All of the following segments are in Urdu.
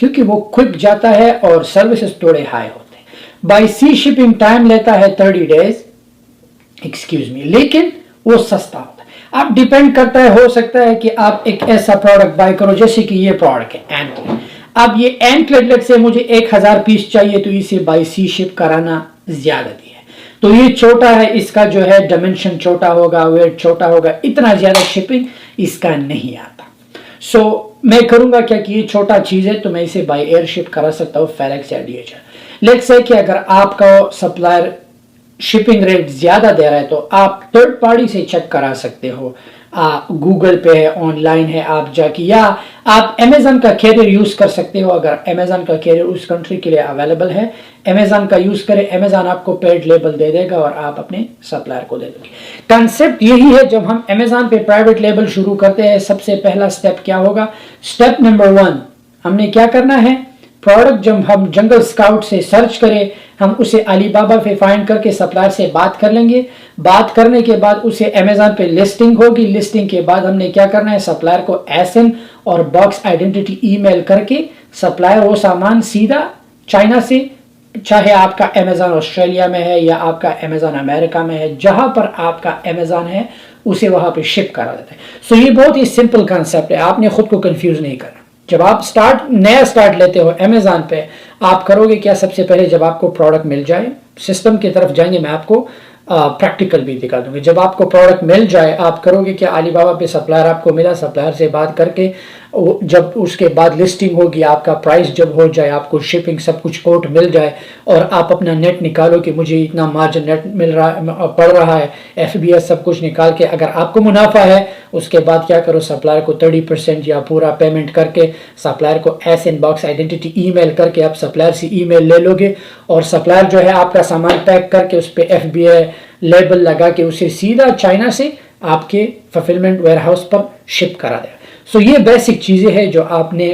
کیونکہ وہ کوئک جاتا ہے اور سروسز تھوڑے ہائی ہوتے ہیں. بائی سی شپنگ ٹائم لیتا ہے 30 days ایکسکیوز می، لیکن وہ سستا ہوتا ہے. اب ڈیپینڈ کرتا ہے، ہو سکتا ہے کہ آپ ایک ایسا پروڈکٹ بائی کرو جیسے کہ یہ پروڈکٹ ہے اینکل. اب یہ اینکل سے مجھے 1000 پیس چاہیے تو اسے بائی سی شپ کرانا زیادہ دی ہے. تو یہ چھوٹا ہے، اس کا جو ہے ڈائمینشن چھوٹا ہوگا، ویٹ چھوٹا ہوگا، اتنا زیادہ شپنگ اس کا نہیں آتا. سو میں کروں گا کیا کہ یہ چھوٹا چیز ہے تو میں اسے بائی ایئر شپ کرا سکتا ہوں فیلیکس یا DHL. لیٹس سے کہ اگر آپ کا سپلائر شپنگ ریٹ زیادہ دے رہا ہے تو آپ تھرڈ پارٹی سے چیک کرا سکتے ہو، گوگل پہ ہے، آن لائن ہے، آپ جا کے، یا آپ امیزون کا کیریئر یوز کر سکتے ہو. اگر امیزون کا کیریئر اس کنٹری کے لیے اویلیبل ہے، امیزون کا یوز کرے، امیزون آپ کو پیڈ لیبل دے دے گا اور آپ اپنے سپلائر کو دے دو گے. کنسپٹ یہی ہے. جب ہم امیزون پہ پرائیویٹ لیبل شروع کرتے ہیں، سب سے پہلا سٹیپ کیا ہوگا؟ سٹیپ نمبر 1، ہم نے کیا کرنا ہے؟ پروڈکٹ جب ہم جنگل اسکاؤٹ سے سرچ کریں، ہم اسے علی بابا پہ فائنڈ کر کے سپلائر سے بات کر لیں گے. بات کرنے کے بعد اسے امیزون پہ لسٹنگ ہوگی. لسٹنگ کے بعد ہم نے کیا کرنا ہے؟ سپلائر کو ایسن اور باکس آئیڈینٹی ای میل کر کے سپلائر وہ سامان سیدھا چائنا سے، چاہے آپ کا امیزون آسٹریلیا میں ہے یا آپ کا امیزون امریکہ میں ہے، جہاں پر آپ کا امیزون ہے اسے وہاں پہ شپ کرا دیتا ہے. سو یہ بہت ہی سمپل کنسپٹ ہے، آپ نے خود کو کنفیوز نہیں کرنا. جب آپ نیا سٹارٹ لیتے ہو امیزون پہ، آپ کرو گے کیا؟ سب سے پہلے جب آپ کو پروڈکٹ مل جائے، سسٹم کی طرف جائیں گے، میں آپ کو پریکٹیکل بھی دکھا دوں گی. جب آپ کو پروڈکٹ مل جائے، آپ کرو گے کیا؟ علی بابا پہ سپلائر آپ کو ملا، سپلائر سے بات کر کے جب اس کے بعد لسٹنگ ہوگی، آپ کا پرائس جب ہو جائے، آپ کو شپنگ سب کچھ کوٹ مل جائے اور آپ اپنا نیٹ نکالو کہ مجھے اتنا مارجن نیٹ مل رہا پڑ رہا ہے، FBS سب کچھ نکال کے اگر آپ کو منافع ہے، اس کے بعد کیا کرو؟ سپلائر کو 30% یا پورا پیمنٹ کر کے سپلائر کو ایس ان باکس آئیڈینٹی ای میل کر کے آپ سپلائر سے ای میل لے لو گے اور سپلائر جو ہے آپ کا سامان پیک کر کے اس پہ FBA لیبل لگا کے اسے سیدھا چائنا سے آپ کے فلفلمنٹ ویئر ہاؤس پر شپ کرا دے. سو یہ بیسک چیزیں ہیں جو آپ نے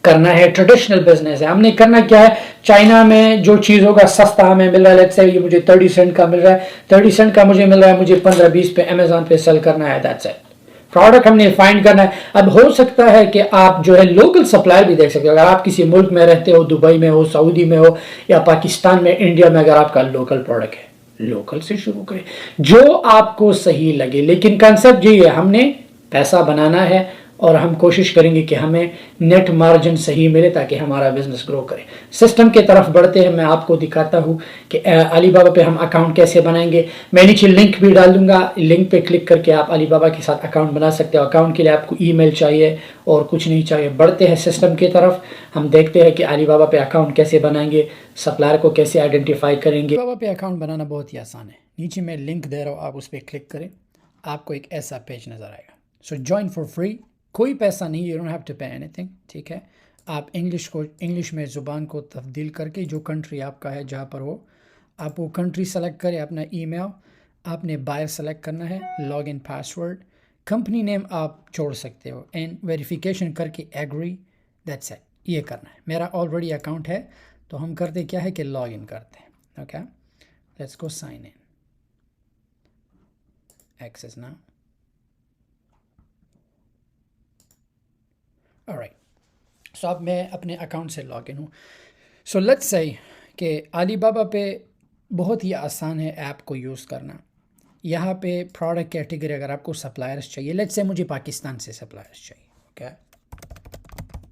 کرنا ہے. ٹریڈیشنل بزنس ہے. ہم نے کرنا کیا ہے؟ چائنا میں جو چیز ہوگا سستا ہمیں مل رہا ہے، لیٹس سے یہ مجھے 30 سینٹ کا مل رہا ہے، 30 سینٹ کا مجھے مل رہا ہے، مجھے 15-20 پہ امیزون پہ سیل کرنا ہے. That's it. پروڈکٹ ہم نے فائنڈ کرنا ہے. اب ہو سکتا ہے کہ آپ جو ہے لوکل سپلائر بھی دیکھ سکتے ہو. اگر آپ کسی ملک میں رہتے ہو، دبئی میں ہو، سعودی میں ہو یا پاکستان میں، انڈیا میں، اگر آپ کا لوکل پروڈکٹ ہے، لوکل سے شروع کریں جو آپ کو صحیح لگے. لیکن کنسپٹ یہی ہے، ہم نے پیسہ بنانا ہے اور ہم کوشش کریں گے کہ ہمیں نیٹ مارجن صحیح ملے تاکہ ہمارا بزنس گرو کرے. سسٹم کی طرف بڑھتے ہیں. میں آپ کو دکھاتا ہوں کہ علی بابا پہ ہم اکاؤنٹ کیسے بنائیں گے. میں نیچے لنک بھی ڈال دوں گا، لنک پہ کلک کر کے آپ علی بابا کے ساتھ اکاؤنٹ بنا سکتے ہو. اکاؤنٹ کے لیے آپ کو ای میل چاہیے اور کچھ نہیں چاہیے. بڑھتے ہیں سسٹم کی طرف، ہم دیکھتے ہیں کہ علی بابا پہ اکاؤنٹ کیسے بنائیں گے، سپلائر کو کیسے آئیڈینٹیفائی کریں گے. علی بابا پہ اکاؤنٹ بنانا بہت ہی آسان ہے. نیچے میں لنک دے رہا ہوں، آپ اس پہ کلک کریں، آپ کو ایک ایسا پیج نظر آئے گا. سو جوائن فار فری، کوئی پیسہ نہیں، you don't have to pay anything. ٹھیک ہے. آپ انگلش میں زبان کو تبدیل کر کے جو کنٹری آپ کا ہے جہاں پر ہو، آپ وہ کنٹری سلیکٹ کریں. اپنا ای میل آپ نے باہر سلیکٹ کرنا ہے، لاگ ان پاسورڈ، کمپنی نیم آپ چھوڑ سکتے ہو، اینڈ ویریفیکیشن کر کے ایگری. That's it. یہ کرنا ہے. میرا آلریڈی اکاؤنٹ ہے تو ہم کرتے کیا ہے کہ لاگ ان کرتے ہیں. Okay, let's go sign in. Access now. Alright. So اب میں اپنے اکاؤنٹ سے لاگ ان ہوں. سو لیٹس سے کہ علی بابا پہ بہت ہی آسان ہے ایپ کو یوز کرنا. یہاں پہ پروڈکٹ کیٹیگری اگر آپ کو سپلائرس چاہیے، لیٹس سے مجھے پاکستان سے سپلائرس چاہیے. اوکے،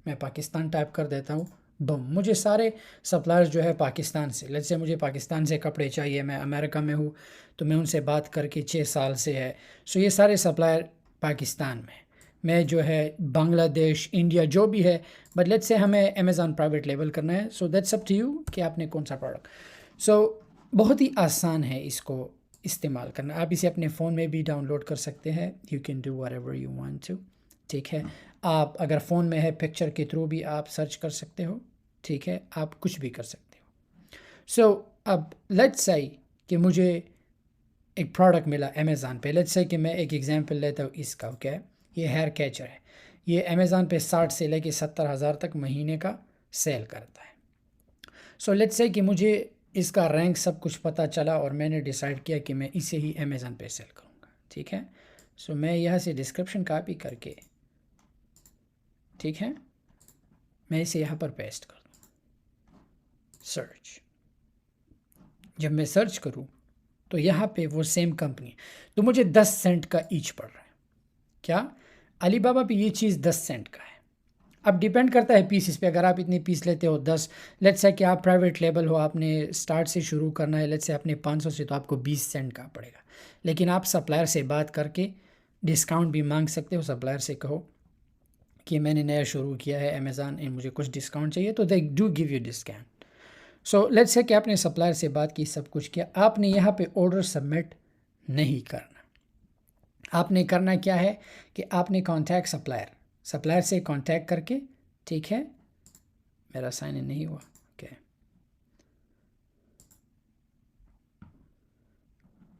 میں پاکستان ٹائپ کر دیتا ہوں. بم، مجھے سارے سپلائرز جو ہے پاکستان سے. لیٹس سے مجھے پاکستان سے کپڑے چاہیے، میں امریکہ میں ہوں تو میں ان سے بات کر کے 6 سال سے ہے. سو یہ سارے سپلائر پاکستان میں جو ہے بنگلہ دیش، انڈیا جو بھی ہے، بٹ لیٹس سے ہمیں امیزون پرائیویٹ لیبل کرنا ہے. So that's up to you کہ آپ نے کون سا پروڈکٹ. سو بہت ہی آسان ہے اس کو استعمال کرنا. آپ اسے اپنے فون میں بھی ڈاؤن لوڈ کر سکتے ہیں. You can do whatever you want to. ٹھیک ہے. آپ اگر فون میں ہے، پکچر کے تھرو بھی آپ سرچ کر سکتے ہو. ٹھیک ہے، آپ کچھ بھی کر سکتے ہو. سو اب لیٹس سے کہ مجھے ایک پروڈکٹ ملا امیزون پہ. لیٹس سے کہ میں ایک ایگزامپل لیتا ہوں اس کا. اوکے، یہ ہیئر کیچر ہے. یہ امیزون پہ 60 سے لے کے 70,000 تک مہینے کا سیل کرتا ہے. سو لیٹس سے کہ مجھے اس کا رینک سب کچھ پتہ چلا اور میں نے ڈیسائیڈ کیا کہ میں اسے ہی امیزون پہ سیل کروں گا. ٹھیک ہے. سو میں یہاں سے ڈسکرپشن کاپی کر کے، ٹھیک ہے، میں اسے یہاں پر پیسٹ کر دوں، سرچ. جب میں سرچ کروں تو یہاں پہ وہ سیم کمپنی، تو مجھے 10 سینٹ کا ایچ پڑ رہا ہے. کیا علی بابا پہ یہ چیز 10 سینٹ کا ہے. اب ڈیپینڈ کرتا ہے پیسز پہ. اگر آپ اتنے پیس لیتے ہو 10، لیٹس سے کہ آپ پرائیویٹ لیبل ہو، آپ نے سٹارٹ سے شروع کرنا ہے، لیٹس سے آپ نے 500 سے، تو آپ کو 20 سینٹ کا پڑے گا. لیکن آپ سپلائر سے بات کر کے ڈسکاؤنٹ بھی مانگ سکتے ہو. سپلائر سے کہو کہ میں نے نیا شروع کیا ہے امیزون، مجھے کچھ ڈسکاؤنٹ چاہیے، تو they do give you discount. So let's say کہ آپ نے سپلائر سے بات کی، سب کچھ کیا، آپ نے یہاں پہ آرڈر سبمٹ نہیں کرنا. آپ نے کرنا کیا ہے کہ آپ نے کانٹیکٹ سپلائر سے کانٹیکٹ کر کے، ٹھیک ہے، میرا سائن ان نہیں ہوا، اوکے.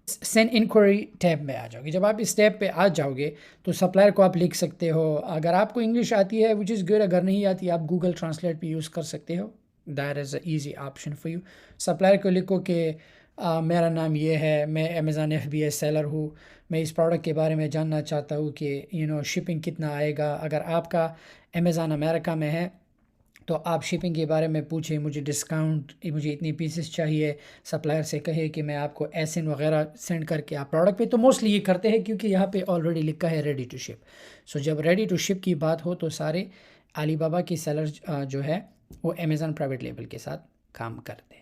سینڈ انکوائری ٹیب میں آ جاؤ گے. جب آپ اس ٹیب پہ آ جاؤ گے تو سپلائر کو آپ لکھ سکتے ہو. اگر آپ کو انگلش آتی ہے وچ از گڈ، اگر نہیں آتی آپ گوگل ٹرانسلیٹ بھی یوز کر سکتے ہو. That is a easy option for you. Supplier کو لکھو کہ میرا نام یہ ہے، میں امیزون FBA سیلر ہوں، میں اس پروڈکٹ کے بارے میں جاننا چاہتا ہوں کہ شپنگ کتنا آئے گا. اگر آپ کا امیزون امریکہ میں ہے تو آپ شپنگ کے بارے میں پوچھیں، مجھے ڈسکاؤنٹ، مجھے اتنی پیسز چاہیے. سپلائر سے کہے کہ میں آپ کو ایسن وغیرہ سینڈ کر کے آپ پروڈکٹ پہ، تو موسٹلی یہ کرتے ہیں کیونکہ یہاں پہ آلریڈی لکھا ہے ریڈی ٹو شپ. سو جب ریڈی ٹو شپ کی بات ہو تو سارے علی بابا کی سیلر جو ہے وہ امیزون پرائیویٹ لیبل کے ساتھ کام کرتے ہیں.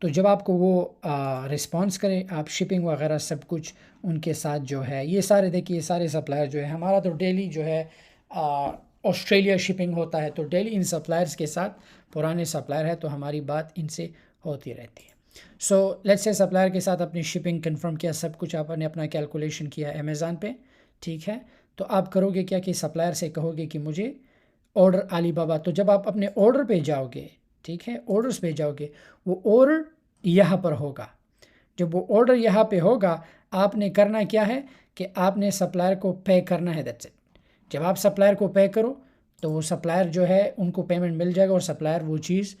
تو جب آپ کو وہ رسپانس کرے، آپ شپنگ وغیرہ سب کچھ ان کے ساتھ جو ہے، یہ سارے دیکھیے، یہ سارے سپلائر جو ہے ہمارا تو ڈیلی جو ہے آسٹریلیا شپنگ ہوتا ہے، تو ڈیلی ان سپلائرز کے ساتھ، پرانے سپلائر ہے تو ہماری بات ان سے ہوتی رہتی ہے. سو لیٹس سے سپلائر کے ساتھ اپنی شپنگ کنفرم کیا، سب کچھ آپ نے اپنا کیلکولیشن کیا امیزون پہ، ٹھیک ہے. تو آپ کرو گے کیا کہ سپلائر سے کہو گے کہ مجھے آرڈر علی بابا. تو جب آپ اپنے آرڈر پہ جاؤ گے، ٹھیک ہے، آرڈرز پہ جاؤ گے، وہ آرڈر یہاں پر ہوگا. جب وہ آرڈر یہاں پہ ہوگا، آپ نے کرنا کیا ہے کہ آپ نے سپلائر کو پے کرنا ہے. That's it. جب آپ سپلائر کو پے کرو تو وہ سپلائر جو ہے ان کو پیمنٹ مل جائے گا، اور سپلائر وہ چیز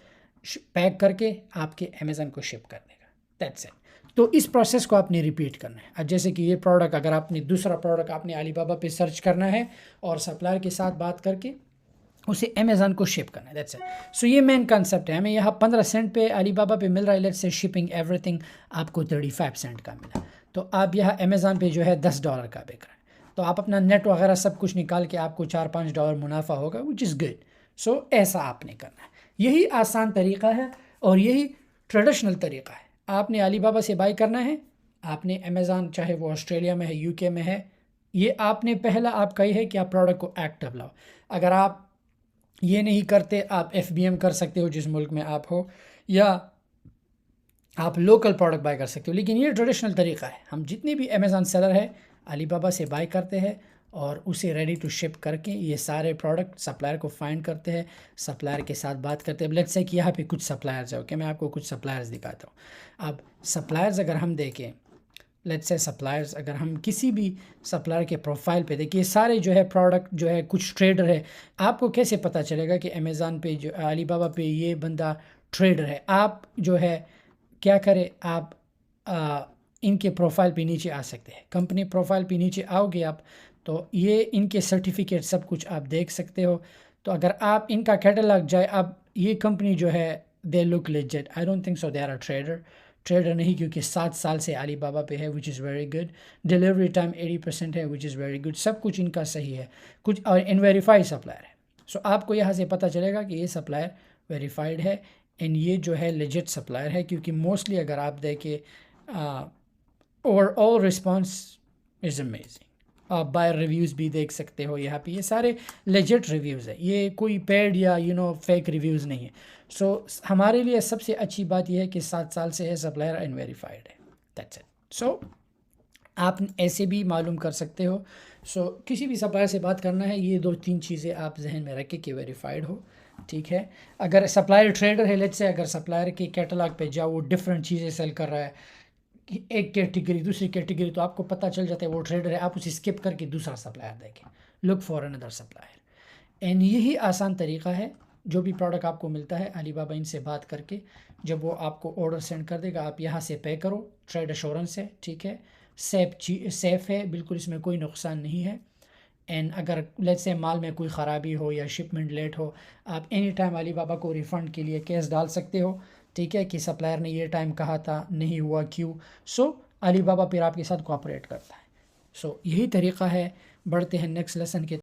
پیک کر کے آپ کے امیزون کو شپ کر دے گا. That's it. تو اس پروسیس کو آپ نے ریپیٹ کرنا ہے. اب جیسے کہ یہ پروڈکٹ، اگر آپ نے دوسرا پروڈکٹ آپ نے علی بابا پہ سرچ کرنا ہے اور سپلائر کے ساتھ بات کر کے اسے امیزون کو شپ کرنا ہے. That's it. سو یہ مین کانسیپٹ ہے. ہمیں یہاں 15 سینٹ پہ علی بابا پہ مل رہا ہے، let's say shipping every thing آپ کو 35 سینٹ کا ملا. تو آپ یہاں امیزون پہ جو ہے $10 کا بک رہا ہے، تو آپ اپنا نیٹ وغیرہ سب کچھ نکال کے آپ کو $4-5 منافع ہوگا، وچ از گڈ. سو ایسا آپ نے کرنا ہے. یہی آسان طریقہ ہے اور یہی ٹریڈیشنل طریقہ ہے. آپ نے علی بابا سے بائی کرنا ہے، آپ نے امیزون، چاہے وہ آسٹریلیا میں ہے، UK میں ہے، یہ آپ نے پہلا آپ کا یہ ہے کہ آپ پروڈکٹ کو ایکٹیو لاؤ. اگر آپ یہ نہیں کرتے، آپ FBM کر سکتے ہو جس ملک میں آپ ہو، یا آپ لوکل پروڈکٹ بائی کر سکتے ہو. لیکن یہ ٹریڈیشنل طریقہ ہے. ہم جتنی بھی امیزون سیلر ہے علی بابا سے بائی کرتے ہیں اور اسے ریڈی ٹو شپ کر کے یہ سارے پروڈکٹ سپلائر کو فائنڈ کرتے ہیں، سپلائر کے ساتھ بات کرتے ہیں. لیٹس سے کہ یہاں پہ کچھ سپلائرز ہیں، اوکے، میں آپ کو کچھ سپلائرز دکھاتا ہوں. اب سپلائرز اگر ہم دیکھیں، لیٹس سے سپلائرز اگر ہم کسی بھی سپلائر کے پروفائل پہ دیکھیں، سارے جو ہے پروڈکٹ جو ہے، کچھ ٹریڈر ہے. آپ کو کیسے پتہ چلے گا کہ امیزون پہ جو علی بابا پہ یہ بندہ ٹریڈر ہے؟ آپ جو ہے کیا کرے، آپ ان کے پروفائل پہ نیچے آ سکتے ہیں. کمپنی پروفائل پہ نیچے آؤ گے آپ تو یہ ان کے سرٹیفکیٹ سب کچھ آپ دیکھ سکتے ہو. تو اگر آپ ان کا کیٹلاگ جائے، اب یہ کمپنی جو ہے they look legit, I don't think so they are a trader نہیں، کیونکہ 7 سال سے علی بابا پہ ہے، which is very good. Delivery time 80% ہے، وچ از ویری گڈ. سب کچھ ان کا صحیح ہے. کچھ اور ان ویریفائی سپلائر ہے. سو آپ کو یہاں سے پتہ چلے گا کہ یہ سپلائر ویریفائڈ ہے، اینڈ یہ جو ہے لیجٹ سپلائر ہے. کیونکہ موسٹلی اگر آپ دیکھیں over all response is amazing. آپ بائر ریویوز بھی دیکھ سکتے ہو یہاں پہ، یہ سارے لیجٹ ریویوز ہے، یہ کوئی پیڈ یا فیک ریویوز نہیں ہے. سو ہمارے لیے سب سے اچھی بات یہ ہے کہ 7 سال سے ہے سپلائر اینڈ ویریفائڈ ہے. That's it. سو آپ ایسے بھی معلوم کر سکتے ہو. سو کسی بھی سپلائر سے بات کرنا ہے، یہ 2-3 چیزیں آپ ذہن میں رکھیں کہ ویریفائڈ ہو، ٹھیک ہے. اگر سپلائر ٹریڈر ہے، لیٹس سے اگر سپلائر کے کیٹلاگ پہ جاؤ، وہ ڈفرینٹ چیزیں سیل کر رہا ہے، ایک کیٹیگری دوسری کیٹیگری، تو آپ کو پتہ چل جاتا ہے وہ ٹریڈر ہے. آپ اسے اسکپ کر کے دوسرا سپلائر دیکھیں، look for another supplier. And یہی آسان طریقہ ہے. جو بھی پروڈکٹ آپ کو ملتا ہے علی بابا ان سے بات کر کے، جب وہ آپ کو آرڈر سینڈ کر دے گا، آپ یہاں سے پے کرو. ٹریڈ ایشورنس ہے، ٹھیک ہے، سیف ہے بالکل، اس میں کوئی نقصان نہیں ہے. اینڈ اگر لیٹ سے مال میں کوئی خرابی ہو یا شپمنٹ لیٹ ہو، آپ اینی ٹائم علی بابا کو ریفنڈ کے لیے کیس ڈال سکتے ہو، ٹھیک ہے، کہ سپلائر نے یہ ٹائم کہا تھا نہیں ہوا کیوں. سو علی بابا پھر آپ کے ساتھ کوآپریٹ کرتا ہے. سو یہی طریقہ ہے. بڑھتے ہیں نیکسٹ لیسن کے